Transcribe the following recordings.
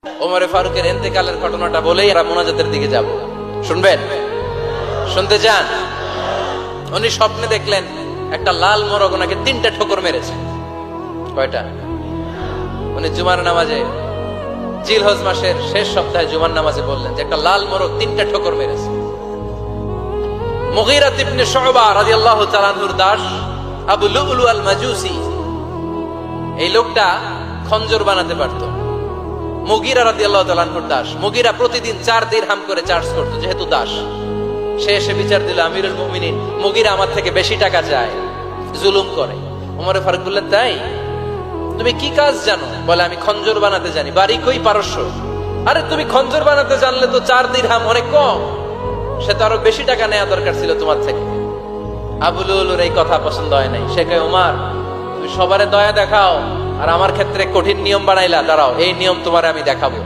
ওমরে ফারুকের ইন্তেকালের ঘটনাটা বলেই আমরা মোনাজাতের দিকে যাব। শুনবেন? শুনতে চান? উনি স্বপ্নে দেখলেন একটা লাল মোরগ ওনাকে 3টা ঠোকর মেরেছে। কয়টা? উনি জুমার নামাজে, জিলহজ মাসের শেষ সপ্তাহে জুমার নামাজে বললেন যে একটা লাল মোরগ 3টা ঠোকর মেরেছে। মুগীরা ইবনে শুবা রাদিয়াল্লাহু তাআলা আনহুর দাস আবু লুলু আল মাজুসি, এই লোকটা খঞ্জর বানাতে পারতো। মুগীরা রাদিয়াল্লাহু তাআলা আনহুর দাস। মুগীরা প্রতিদিন 4 দিরহাম করে চার্জ করতো, যেহেতু দাস। সে এসে বিচার দিল, আমিরুল মুমিনিন, মুগীরা আমার থেকে বেশি টাকা চায়, জুলুম করে। ওমরে ফারুক বললেন, তাই? তুমি কি কাজ জানো? বলে, আমি খঞ্জর বানাতে জানি। বাড়ি কই? পারস্য। আরে তুমি খঞ্জর বানাতে জানলে তো 4 দিরহাম অনেক কম, সে তো আরো বেশি টাকা নেওয়া দরকার ছিল তোমার থেকে। আবু লুলুর এই কথা পছন্দ হয় নাই। সে কয়, ওমর, তুমি সবারে দয়া দেখাও আর আমার ক্ষেত্রে কঠিন নিয়ম বানাইলা, দাঁড়াও, এই নিয়ম তোমারে আমি দেখাবো।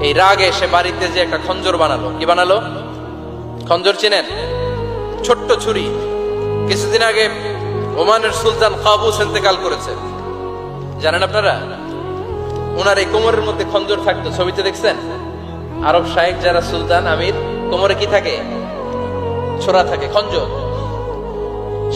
এই রাগে সে বাড়িতে যে একটা খঞ্জর বানালো। কি বানালো? খঞ্জর চিনেন? ছোট্ট ছুরি। কিছুদিন আগে ওমানের সুলতান কাবুস ইন্তেকাল করেছে, জানেন আপনারা? ওনার এই কোমরের মধ্যে খঞ্জর থাকতো, ছবিতে দেখছেন? আরব শায়েখ যারা সুলতান, আমির, কোমরে কি থাকে? ছোরা থাকে, খঞ্জর।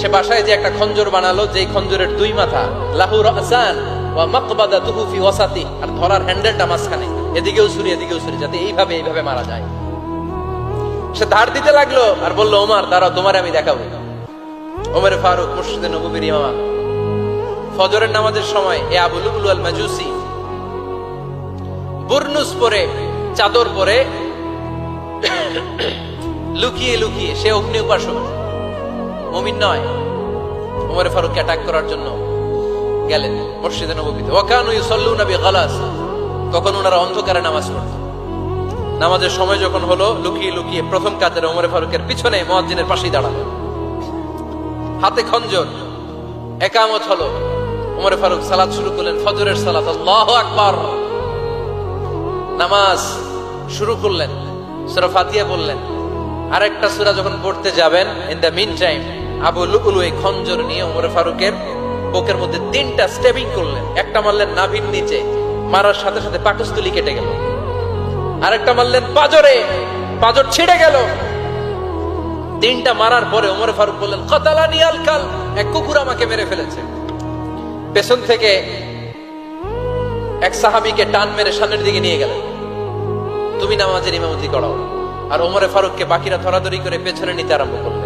সে বাসায় যে একটা খঞ্জর বানালো, যেই খঞ্জরের 2 মাথা, লাহু রাসান ওয়া মাকবাদাতুহু ফি ওয়াসাতি, আর ধরার হ্যান্ডেলটা মাঝখানে, এদিকেও ছুরি এদিকেও ছুরি, যাতে এইভাবে মারা যায়। সে ধার দিতে লাগলো আর বলল, ওমর দাঁড়াও, তোমারে আমি দেখাবো। ওমর ফারুক মসজিদে নববীর ইমাম, ফজরের নামাজের সময় এ আবু লুলু আল মাজুসি বুরনুস পরে, চাদর পরে, লুকিয়ে লুকিয়ে, সে অগ্নি উপাসক, মুমিন নয়। ওমর ফারুক অ্যাটাক করার জন্য গেলেন মসজিদে নববীতে। ওয়াকানু ইউসাল্লুনা বিগালাস, তখন ওনারা অন্ধকারে নামাজ পড়তেন। নামাজের সময় যখন হলো, লুকিয়ে লুকিয়ে প্রথম কাতারে ওমর ফারুকের পিছনে মুয়াজ্জিনের পাশেই দাঁড়ালো, হাতে খঞ্জর। একামত হলো, ওমর ফারুক সালাত শুরু করলেন, ফজরের সালাত, আল্লাহু আকবার। নামাজ শুরু করলেন, সূরা ফাতিহা বললেন। আরেকটা সূরা যখন পড়তে যাবেন, in the meantime Abu Lulu এই খঞ্জর নিয়ে ওমর ফারুকের বুকের মধ্যে 3টা স্টেবিং করলেন। একটা মারলেন নাভির নিচে, মারার সাথে সাথে পাকস্থলী কেটে গেল। আরেকটা মারলেন পাজরে, পাজর ছিঁড়ে গেল। 3টা মারার পরে ওমর ফারুক বললেন, কাতালানি আল কাল, এক কুকুর আমাকে মেরে ফেলেছে। পেছন থেকে এক সাহাবীকে টান মেরে সামনের দিকে নিয়ে গেলেন, তুমি নামাজের ইমামতি করাও। আর ওমর ফারুককে বাকিরা ধরাধরি করে পেছনে নিতে আরম্ভ করলেন।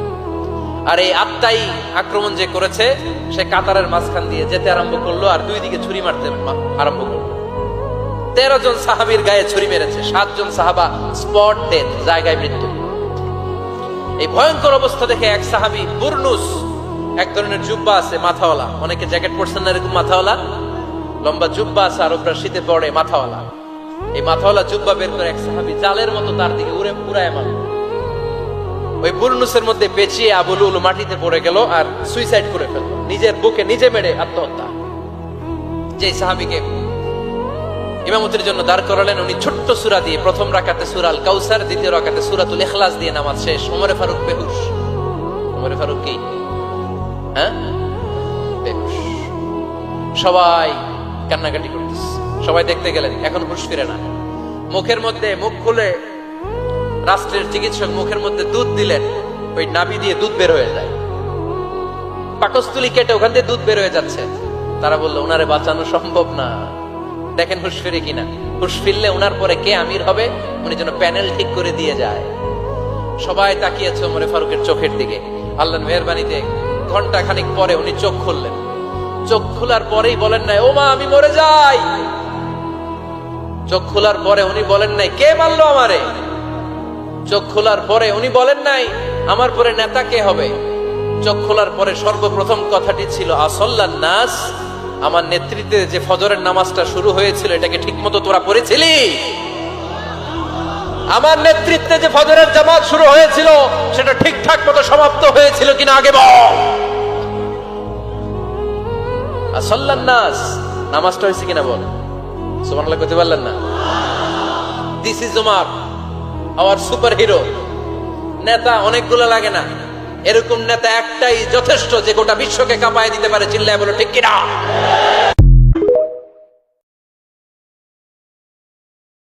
আর এই আত্মাই আক্রমণ যে করেছে, সে কাতারের মাঝখান দিয়ে যেতে আরম্ভ করলো আর 2 দিকে ছুরি মারতে আরম্ভ করলো। 13 জন সাহাবীর গায়ে ছুরি মেরেছে, 7 জন সাহাবা স্পট ডেথ, জায়গায় মৃত্যু। এই ভয়ঙ্কর অবস্থা দেখে এক সাহাবী বুরনুস, এক ধরনের জুব্বা আছে মাথাওয়ালা, অনেকে জ্যাকেট পরছেন না এরকম মাথাওয়ালা, লম্বা জুব্বা আছে, আরবরা শীতে পরে মাথাওয়ালা। এই মাথাওয়ালা জুব্বা বের করে এক সাহাবী জালের মতো তার দিকে উড়ায় মারল। ওই বুরনুসের মধ্যে পেঁচিয়ে আবু লুলু মাটিতে পড়ে গেল আর সুইসাইড করে ফেলল, নিজের বুকে নিজে মেরে আত্মহত্যা। যে সাহাবীকে ইমামতির জন্য দাঁড় করালেন, উনি ছোট্ট সূরা দিয়ে, প্রথম রাকাতে সূরা আল কাউসার, দ্বিতীয় রাকাতে সূরাতুল ইখলাস দিয়ে নামাজ শেষ। ওমর ফারুক বেহুশ। ওমর ফারুক কি? বেহুশ। সবাই কান্নাকাটি করতেছে, সবাই দেখতে গেলেন, এখন হুঁশ ফিরে না। মুখের মধ্যে, মুখ খুলে রাষ্ট্রের চিকিৎসক মুখের মধ্যে দুধ দিলেন, ওই নাভি দিয়ে দুধ বের হয়ে যায়, পাকস্থলী কেটে ওখান দিয়ে দুধ বের হয়ে যাচ্ছে। তারা বললো, ওনারে বাঁচানো সম্ভব না, দেখেন হুঁশ ফিরে কিনা। হুঁশ ফিরলে ওনার পরে কে আমির হবে, উনি যেন প্যানেল ঠিক করে দিয়ে যায়। সবাই তাকিয়েছে ওমর ফারুকের চোখের দিকে। আল্লাহর মেহেরবানিতে ঘন্টা খানিক পরে উনি চোখ খুললেন। চোখ খোলার পরেই বলেন নাই, ও মা আমি মরে যাই। চোখ খোলার পরে উনি বলেন নাই, কে মারলো আমারে। চোখ খোলার পরে উনি বলেন নাই, আমার পরে নেতা কে হবে। চোখ খোলার পরে সর্বপ্রথম কথাটি ছিল, আসল্লান নাস, আমার নেতৃত্বে যে ফজরের নামাজটা শুরু হয়েছিল, এটাকে ঠিক মতো তোরা পড়েছিলি? আমার নেতৃত্বে যে ফজরের জামাত শুরু হয়েছিল, সেটা ঠিকঠাক মতো সমাপ্ত হয়েছিল কিনা আগে বল। আসল্লান নাস, নামাজটা হয়েছে কিনা বল। সুবহানাল্লাহ কইতে পারলেন না? This is Umar, hour super hero. নেতা অনেকগুলো লাগে না, এরকম নেতা একটাই যথেষ্ট, যে গোটা বিশ্বকে কাঁপায় দিতে পারে। চিল্লায় বলো ঠিক কিনা?